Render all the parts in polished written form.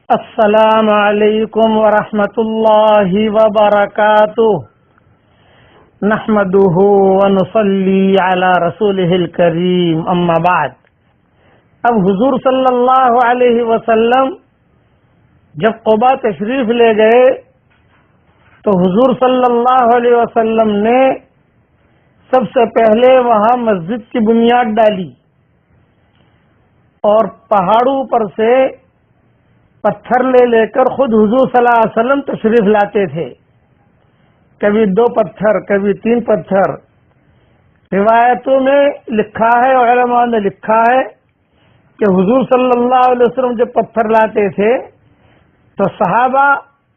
السلام علیکم ورحمۃ اللہ وبرکاتہ نحمده ونصلی علی رسولہ الکریم اما بعد۔ اب حضور صلی اللہ علیہ وسلم جب قباء تشریف لے گئے تو حضور صلی اللہ علیہ وسلم نے سب سے پہلے وہاں مسجد کی بنیاد ڈالی اور پہاڑوں پر سے پتھر لے کر خود حضور صلی اللہ علیہ وسلم تشریف لاتے تھے، کبھی 2 پتھر کبھی 3 پتھر۔ روایتوں میں لکھا ہے، علماء نے لکھا ہے کہ حضور صلی اللہ علیہ وسلم جب پتھر لاتے تھے تو صحابہ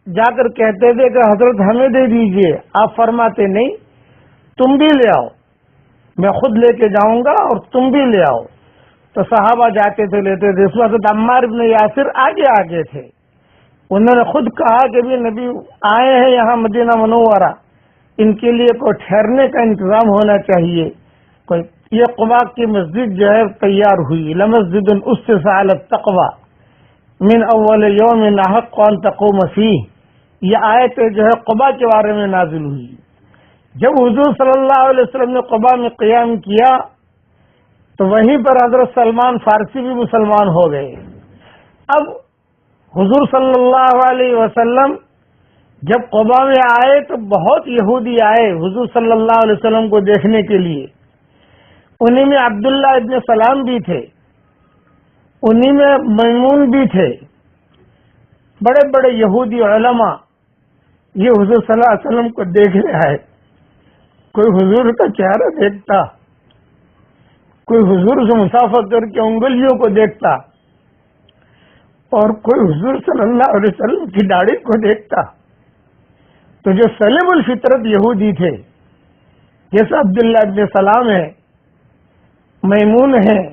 جا کر کہتے تھے کہ حضرت ہمیں دے دیجئے، آپ فرماتے نہیں تم بھی لے آؤ، میں خود لے کے جاؤں گا اور تم بھی لے آؤ۔ تو صحابہ جاتے تھے لیتے تھے۔ اس وقت عمار ابن یاسر آگے تھے، انہوں نے خود کہا کہ بھی نبی آئے ہیں یہاں مدینہ منورہ، ان کے لیے کوئی ٹھہرنے کا انتظام ہونا چاہیے۔ کوئی یہ قباء کی مسجد جو ہے تیار ہوئی، لمسجد اسس علی التقوی من اول یوم احق ان تقوم فیہ، یہ آیت جو ہے قباء کے بارے میں نازل ہوئی۔ جب حضور صلی اللہ علیہ وسلم نے قباء میں قیام کیا تو وہیں پر حضرت سلمان فارسی بھی مسلمان ہو گئے۔ اب حضور صلی اللہ علیہ وسلم جب قباء میں آئے تو بہت یہودی آئے حضور صلی اللہ علیہ وسلم کو دیکھنے کے لیے۔ انہی میں عبداللہ ابن سلام بھی تھے، انہی میں میمون بھی تھے، بڑے بڑے یہودی علماء یہ حضور صلی اللہ علیہ وسلم کو دیکھنے آئے۔ کوئی حضور کا چہرہ دیکھتا، کوئی حضور سے مسافہ کر کے انگلیوں کو دیکھتا، اور کوئی حضور صلی اللہ علیہ وسلم کی داڑھی کو دیکھتا۔ تو جو سلیم الفطرت یہودی تھے، جیسے عبداللہ ابن سلام ہے، میمون ہیں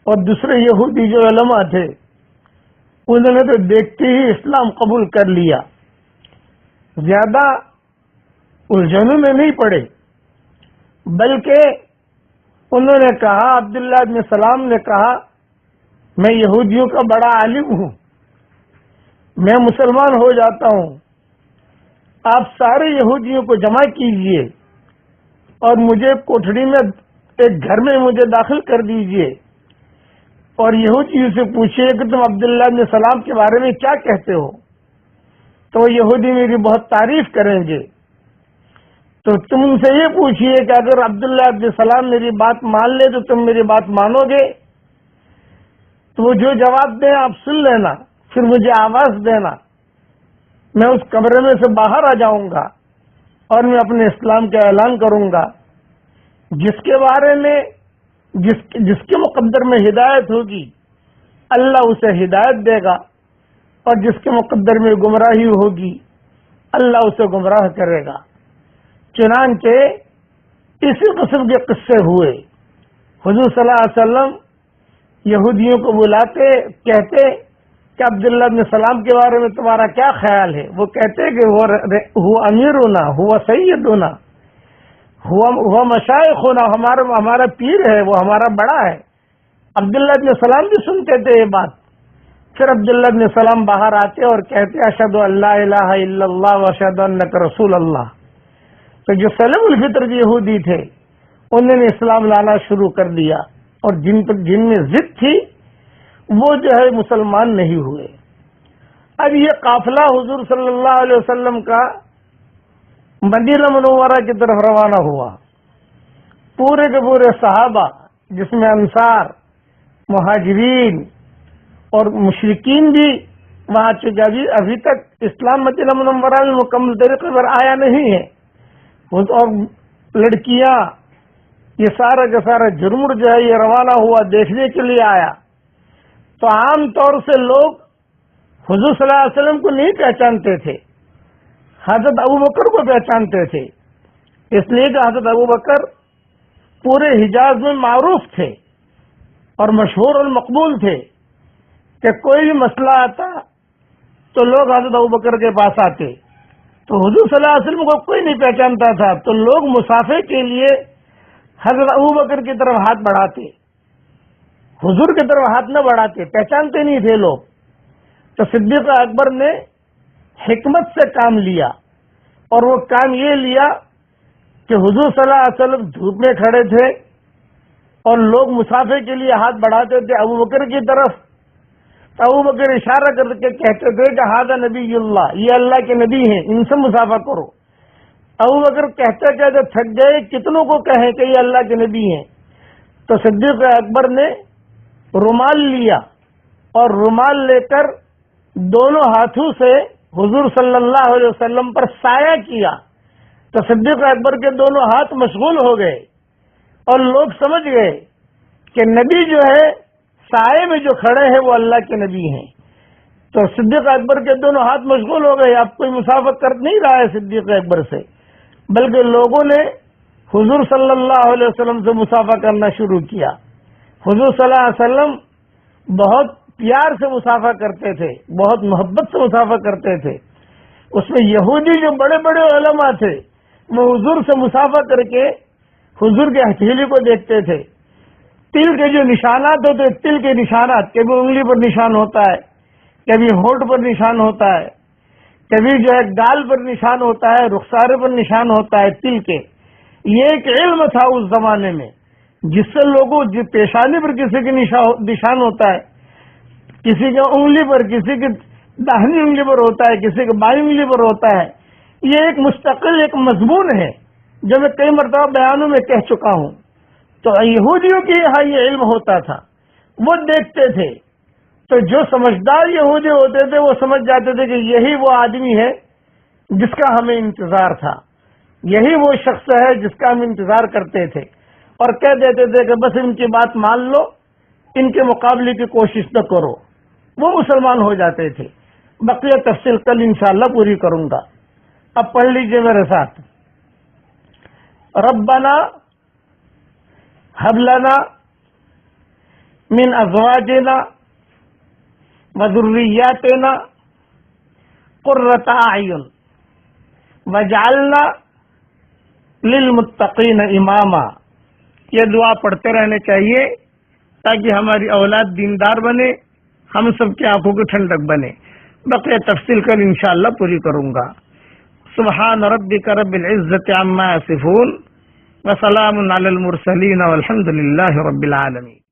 اور دوسرے یہودی جو علماء تھے، انہوں نے تو دیکھتے ہی اسلام قبول کر لیا، زیادہ الجھنوں میں نہیں پڑے، بلکہ انہوں نے کہا، عبداللہ ابن سلام نے کہا میں یہودیوں کا بڑا عالم ہوں، میں مسلمان ہو جاتا ہوں، آپ سارے یہودیوں کو جمع کیجئے اور مجھے کوٹھڑی میں ایک گھر میں مجھے داخل کر دیجئے اور یہودیوں سے پوچھئے کہ تم عبداللہ ابن سلام کے بارے میں کیا کہتے ہو، تو یہودی میری بہت تعریف کریں گے۔ تو تم ان سے یہ پوچھئے کہ اگر عبداللہ ابن سلام میری بات مان لے تو تم میری بات مانو گے؟ تو وہ جو جواب دیں آپ سن لینا، پھر مجھے آواز دینا، میں اس کمرے میں سے باہر آ جاؤں گا اور میں اپنے اسلام کا اعلان کروں گا۔ جس کے بارے میں جس کے مقدر میں ہدایت ہوگی اللہ اسے ہدایت دے گا، اور جس کے مقدر میں گمراہی ہوگی اللہ اسے گمراہ کرے گا۔ چنانچہ اسی قسم کے قصے ہوئے۔ حضور صلی اللہ علیہ وسلم یہودیوں کو بلاتے، کہتے کہ عبداللہ بن سلام کے بارے میں تمہارا کیا خیال ہے؟ وہ کہتے کہ وہ امیرنا، ہوا سیدنا، ہوا مشائخنا، ہمارا پیر ہے، وہ ہمارا بڑا ہے۔ عبداللہ بن سلام بھی سنتے تھے یہ بات۔ پھر عبداللہ بن سلام باہر آتے اور کہتے اشہد ان لا الہ الا اللہ واشہد انک رسول اللہ۔ تو جو سلیم الفطر یہودی تھے انہوں نے اسلام لانا شروع کر دیا، اور جن میں ضد تھی وہ جو ہے مسلمان نہیں ہوئے۔ اب یہ قافلہ حضور صلی اللہ علیہ وسلم کا مدینہ منورہ کی طرف روانہ ہوا۔ پورے کے پورے صحابہ، جس میں انصار، مہاجرین اور مشرکین بھی وہاں، چونکہ ابھی تک اسلام مدینہ منورہ میں مکمل طریقے پر آیا نہیں ہے، اور لڑکیاں، یہ سارا کا سارا جرمر جو ہے یہ روانہ ہوا، دیکھنے کے لیے آیا۔ تو عام طور سے لوگ حضور صلی اللہ علیہ وسلم کو نہیں پہچانتے تھے، حضرت ابوبکر کو پہچانتے تھے، اس لیے کہ حضرت ابوبکر پورے حجاز میں معروف تھے اور مشہور اور مقبول تھے کہ کوئی بھی مسئلہ آتا تو لوگ حضرت ابوبکر کے پاس آتے۔ تو حضور صلی اللہ علیہ وسلم کو کوئی نہیں پہچانتا تھا، تو لوگ مسافے کے لیے حضرت ابوبکر کی طرف ہاتھ بڑھاتے، حضور کی طرف ہاتھ نہ بڑھاتے، پہچانتے نہیں تھے لوگ۔ تو صدیق اکبر نے حکمت سے کام لیا، اور وہ کام یہ لیا کہ حضور صلی اللہ علیہ وسلم دھوپ میں کھڑے تھے اور لوگ مسافے کے لیے ہاتھ بڑھاتے تھے ابو بکر کی طرف، تو ابو بکر اشارہ کر کے کہتے تھے کہ ہذا نبی اللہ، یہ اللہ کے نبی ہیں، ان سے مسافہ کرو۔ ابو بکر کہتے کہتے تھک گئے، کتنوں کو کہیں کہ یہ اللہ کے نبی ہیں؟ تو صدیق اکبر نے رومال لیا اور رومال لے کر دونوں ہاتھوں سے حضور صلی اللہ علیہ وسلم پر سایہ کیا، تو صدیق اکبر کے دونوں ہاتھ مشغول ہو گئے اور لوگ سمجھ گئے کہ نبی جو ہے سائے میں جو کھڑے ہیں وہ اللہ کے نبی ہیں۔ تو صدیق اکبر کے دونوں ہاتھ مشغول ہو گئے، اب کوئی مسافت کر نہیں رہا ہے صدیق اکبر سے، بلکہ لوگوں نے حضور صلی اللہ علیہ وسلم سے مسافہ کرنا شروع کیا۔ حضور صلی اللہ علیہ وسلم بہت پیار سے مسافہ کرتے تھے، بہت محبت سے مسافہ کرتے تھے۔ اس میں یہودی جو بڑے بڑے علماء تھے وہ حضور سے مسافہ کر کے حضور کے ہتھیلی کو دیکھتے تھے، تل کے جو نشانات ہوتے، تل کے نشانات، کبھی انگلی پر نشان ہوتا ہے، کبھی ہونٹ پر نشان ہوتا ہے، کبھی جو ہے گال پر نشان ہوتا ہے، رخسارے پر نشان ہوتا ہے تل کے۔ یہ ایک علم تھا اس زمانے میں، جس سے لوگوں پیشانی پر کسی کے نشان ہوتا ہے، کسی کے انگلی پر، کسی کے داہنی انگلی پر ہوتا ہے، کسی کے بائیں انگلی پر ہوتا ہے۔ یہ ایک مستقل ایک مضمون ہے جو میں کئی مرتبہ بیانوں میں کہہ چکا ہوں۔ تو یہودیوں کے یہاں یہ علم ہوتا تھا، وہ دیکھتے تھے، تو جو سمجھدار یہودی ہوتے تھے وہ سمجھ جاتے تھے کہ یہی وہ آدمی ہے جس کا ہمیں انتظار تھا، یہی وہ شخص ہے جس کا ہم انتظار کرتے تھے، اور کہہ دیتے تھے کہ بس ان کی بات مان لو، ان کے مقابلے کی کوشش نہ کرو، وہ مسلمان ہو جاتے تھے۔ بقیہ تفصیل کل انشاءاللہ پوری کروں گا۔ اب پڑھ لیجئے میرے ساتھ۔ ربنا هب لنا من ازواجنا وذرياتنا قرة اعین واجعلنا للمتقین اماما۔ یہ دعا پڑھتے رہنے چاہیے تاکہ ہماری اولاد دیندار بنے، ہم سب کی آنکھوں کی ٹھنڈک بنے۔ بقیہ تفصیل کل انشاءاللہ پوری کروں گا۔ سبحان ربک رب العزت عما یصفون وسلام علی المرسلین والحمد للہ رب العالمین۔